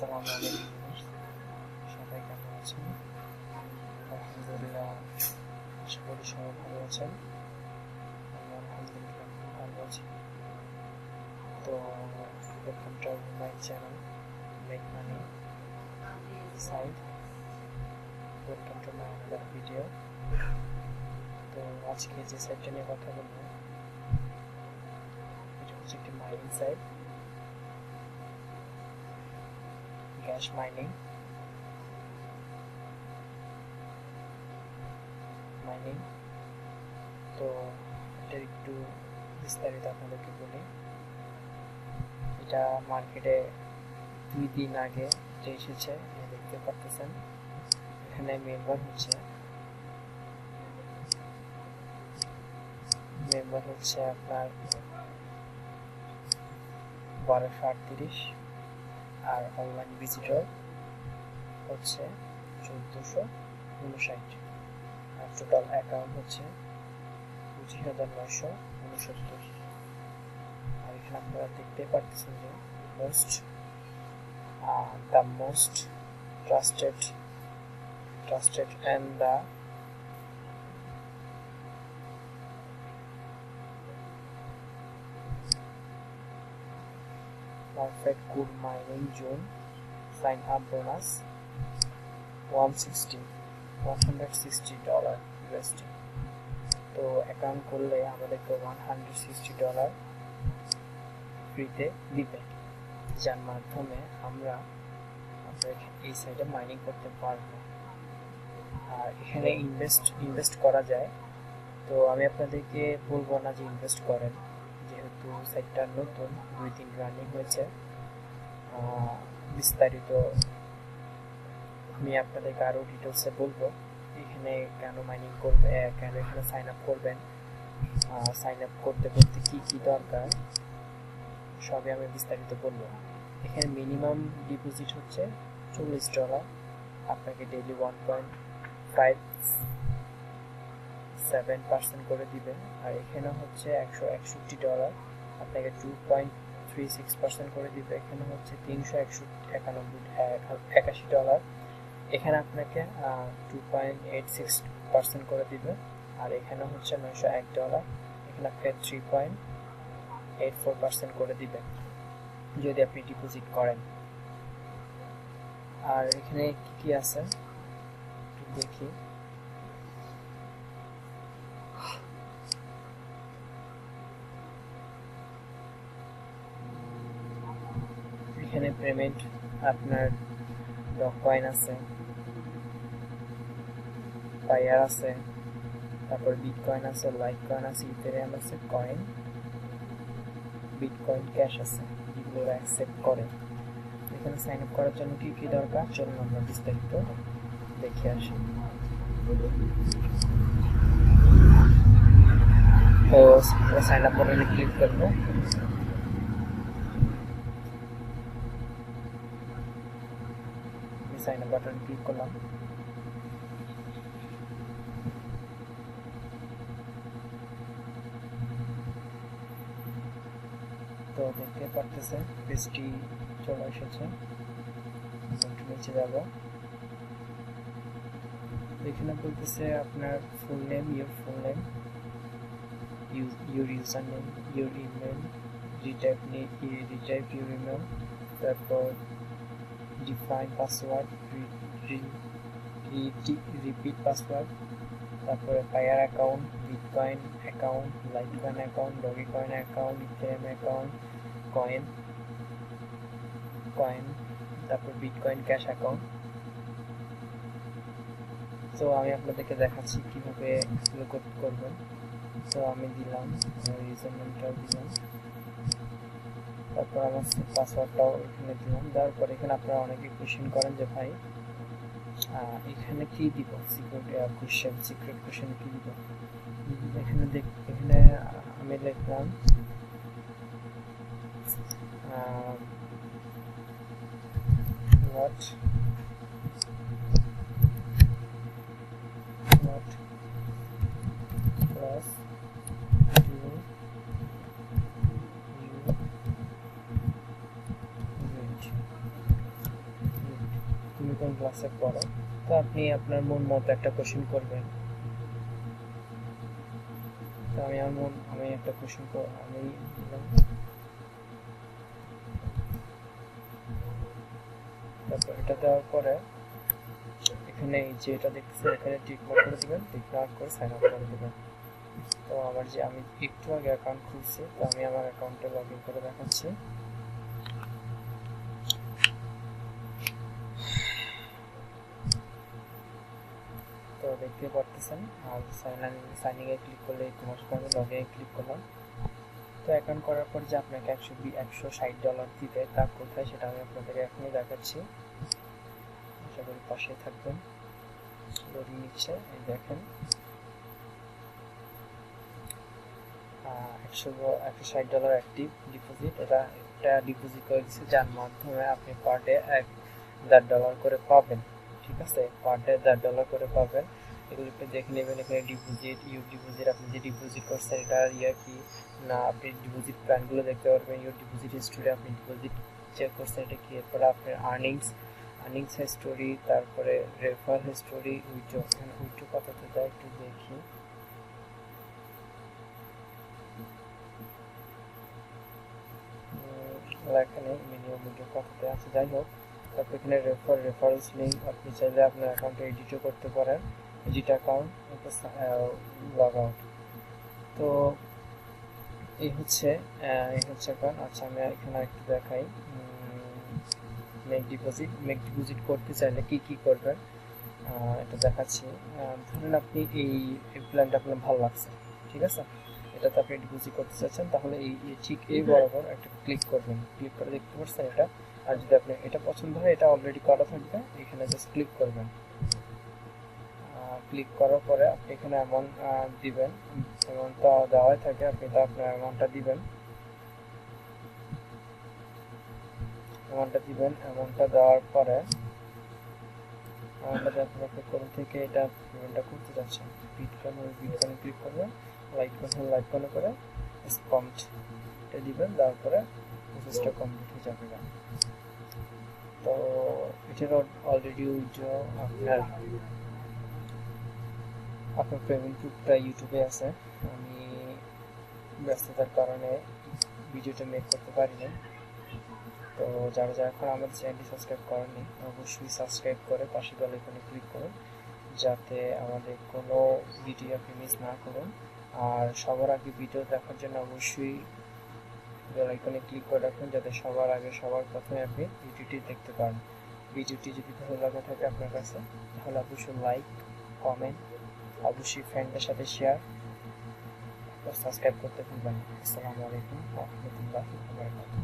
আসসালামু আলাইকুম, সবাই কেমন আছেন? আলহামদুলিল্লাহ, আশা করি সবাই ভালো আছেন। আমি আলহামদুলিল্লাহ খুব ভালো আছি। তো welcome to my channel make money side. Welcome to my another video. তো আজকে যে সাইটটা নিয়ে কথা বলবো, এটা হচ্ছে একটি মাইনিং সাইট, গ্যাস মাইনিং। তো এটার একটু বিস্তারিত আপনাদেরকে বলি। এটা মার্কেটে 2 দিন আগে যে এসেছে, দেখতে পাচ্ছেন। এখানে মেম্বার হচ্ছে আপনার 1238 আর অনলাইন ভিজিটর হচ্ছে 1459 আর টোটাল অ্যাকাউন্ট হচ্ছে 25,969। আর এখানে আপনারা দেখতে পাচ্ছেন যে the most trusted and the perfect good mining zone sign up bonus $160 USD। তো অ্যাকাউন্ট করলে আমাদেরকে $160 ফ্রিতে দিবে, যার মাধ্যমে আমরা এই সাইটে মাইনিং করতে পারবো। আর এখানে ইনভেস্ট করা যায়। তো আমি আপনাদেরকে বলবো না যে ইনভেস্ট করেন, যেহেতু সাইটটা নতুন, 2 দিন রানিং হয়েছে। বিস্তারিত আমি আপনাদেরকে আরও ডিটেলসে বলবো। এখানে কেন মাইনিং করবে, কেন এখানে সাইন আপ করবেন, সাইন আপ করতে কি কি দরকার, সবই আমি বিস্তারিত বলবো। এখানে মিনিমাম ডিপোজিট হচ্ছে $40। আপনাকে ডেইলি 1.57% করে দিবে। আর এখানে হচ্ছে $161, আপনাকে 2.36% করে দিবে। এখানে হচ্ছে $381। এখানে আপনাকে 2.86% করে দিবে। আর এখানে হচ্ছে $901, এখানে আপনাকে 3.84% করে দিবে যদি আপনি ডিপোজিট করেন। আর এখানে কি আছে দেখি। এখানে পেমেন্ট আপনার ডগ কয়েন আছে, পায়ার আছে, তারপর বিটকয়েন আছে, লাইট কয়েন আছে, ইথেরিয়াম আছে, কয়েন, বিটকয়েন ক্যাশ আছে, এগুলো অ্যাকসেপ্ট করে। এখানে সাইন আপ করার জন্য কি কি দরকার, চলুন আমরা বিস্তারিত দেখে আসি। তো সাইন আপ বাটনে ক্লিক করবো। সাইন আপ বাটন ক্লিক করলাম। তো দেখতে পারতেছেন পেজটি চলে এসেছে। একটু নিচে যাব। এখানে বলতেছে আপনার full name, your full name, your user name, your email, retype your email, তারপর ডিফাইন পাসওয়ার্ড, রিপিট পাসওয়ার্ড, তারপরে Payeer account, Bitcoin account, Litecoin account, Dogecoin account, Ethereum account, coin, তারপর বিটকয়েন ক্যাশ অ্যাকাউন্ট। তো আমি আপনাদেরকে দেখাচ্ছি কিভাবে এগুলো করবেন। তো আমি দিলাম, ইউজার নেমটাও দিলাম, তারপর আমার পাসওয়ার্ডটাও এখানে দিলাম। দেওয়ার পর এখানে আপনারা অনেকে কোশ্চেন করেন যে ভাই এখানে কি দিব, সিক্রেট কোশ্চেন কি দিব। এখানে আমি লিখলাম what plus do you need। Accept করো। তো আপনি আপনার মন মতো একটা কোশ্চেন করবেন। তো আমি একটা কোশ্চেন আমি দিলাম। তারপর এটা দেওয়ার পরে এখানে এই যে এটা দেখতেছেন এখানে টিক মার্ক করে দিবেন, টিক মার্ক করে সাইন আপ করে দিবেন। তো আমার যে আমি একটু আগে অ্যাকাউন্ট খুলছি, তো আমি আমার অ্যাকাউন্টে লগ ইন করে দেখাচ্ছি। তো দেখতে পারতেছেন আর সাইনিং এ ক্লিক করলে তোমার সাথে আমি লগ ইনে ক্লিক করলাম। তো অ্যাকাউন্ট করার পর যে আপনাকে $160 দিবে তা কোথায় সেটা আমি আপনাদের এখনই দেখাচ্ছি। আশা করি পাশে থাকবেন। লোডিং নিচ্ছে, এই দেখেন $160 অ্যাক্টিভ ডিপোজিট। এটা ডিপোজিট করে দিচ্ছে, যার মাধ্যমে আপনি পার ডে $1.5 করে পাবেন। ঠিক আছে, পার ডে $1.5 করে পাবেন। এগুলো একটু দেখে নেবেন। এখানে ডিপোজিট, ডিপোজিট, আপনি যে ডিপোজিট করছেন এটা কি না, আপনি ডিপোজিট প্ল্যানগুলো দেখতে পারবেন। ডিপোজিট হিস্টোরি, আপনি ডিপোজিট চেক করছেন এটা কি, এরপরে আপনার আর্নিংস হিস্টোরি, তারপরে রেফার হিস্টোরি, উইথড্র। এখানে উইথড্র কথাতে যায় একটু দেখি। এখানে মিনিমাম উইথড্র কথাতে আছে, যাই হোক। তারপর এখানে রেফারেন্স লিঙ্ক, আপনি চাইলে আপনার অ্যাকাউন্টে এডিটও করতে পারেন। Edit account, log out. তো এই হচ্ছে অ্যাকাউন্ট। আচ্ছা, আমি এখানে একটু দেখাই। মেক ডিপোজিট করতে চাইলে কি কি করবেন এটা দেখাচ্ছি। ধরুন আপনি এই প্ল্যানটা আপনার ভালো লাগছে, ঠিক আছে, এটাতে আপনি ডিপোজিট করতে চাচ্ছেন, তাহলে ঠিক এই বরাবর একটা ক্লিক করবেন। ক্লিক করে দেখতে পাচ্ছেন এটা। আর যদি আপনি এটা পছন্দ হয়, এটা অলরেডি করা থাকবে, এখানে জাস্ট ক্লিক করবেন। ক্লিক করার পরে আপনি এখানে অ্যামাউন্ট দিবেন। অ্যামাউন্টটা দেওয়াই থাকে, আপনি তো আপনার অ্যামাউন্টটা দিবেন। অ্যামাউন্টটা দেওয়ার পরে আপনি কোন থেকে এটা পেমেন্টটা করতে যাচ্ছেন। বিটকয়েন ক্লিক করবেন, লাইটকয়েন করে স্পম্পড এটা দিবেন, তারপরে প্রসেসটা কমপ্লিট হয়ে যাবে। তো এটার অলরেডি আপনার পেমেন্ট প্রুফটা ইউটিউবে আছে। আমি ব্যস্ততার কারণে ভিডিওটা মেক করতে পারিনি। তো যারা এখন আমাদের চ্যানেলটি সাবস্ক্রাইব করেননি, অবশ্যই সাবস্ক্রাইব করে পাশে বেল আইকনে ক্লিক করুন, যাতে আমাদের কোনো ভিডিও আপনি মিস না করুন। আর সবার আগে ভিডিও দেখার জন্য অবশ্যই বেল আইকনে ক্লিক করে রাখুন, যাতে সবার আগে সবার প্রথমে আপনি ভিডিওটি দেখতে পারেন। ভিডিওটি যদি ভালো লাগে থাকে আপনার কাছে, তাহলে অবশ্যই লাইক, কমেন্ট, অবশ্যই ফ্রেন্ডদের সাথে শেয়ার, সাবস্ক্রাইব করতে ভুলবেন না। আসসালামু আলাইকুম ওয়া রাহমাতুল্লাহি ওয়া বারাকাতুহু।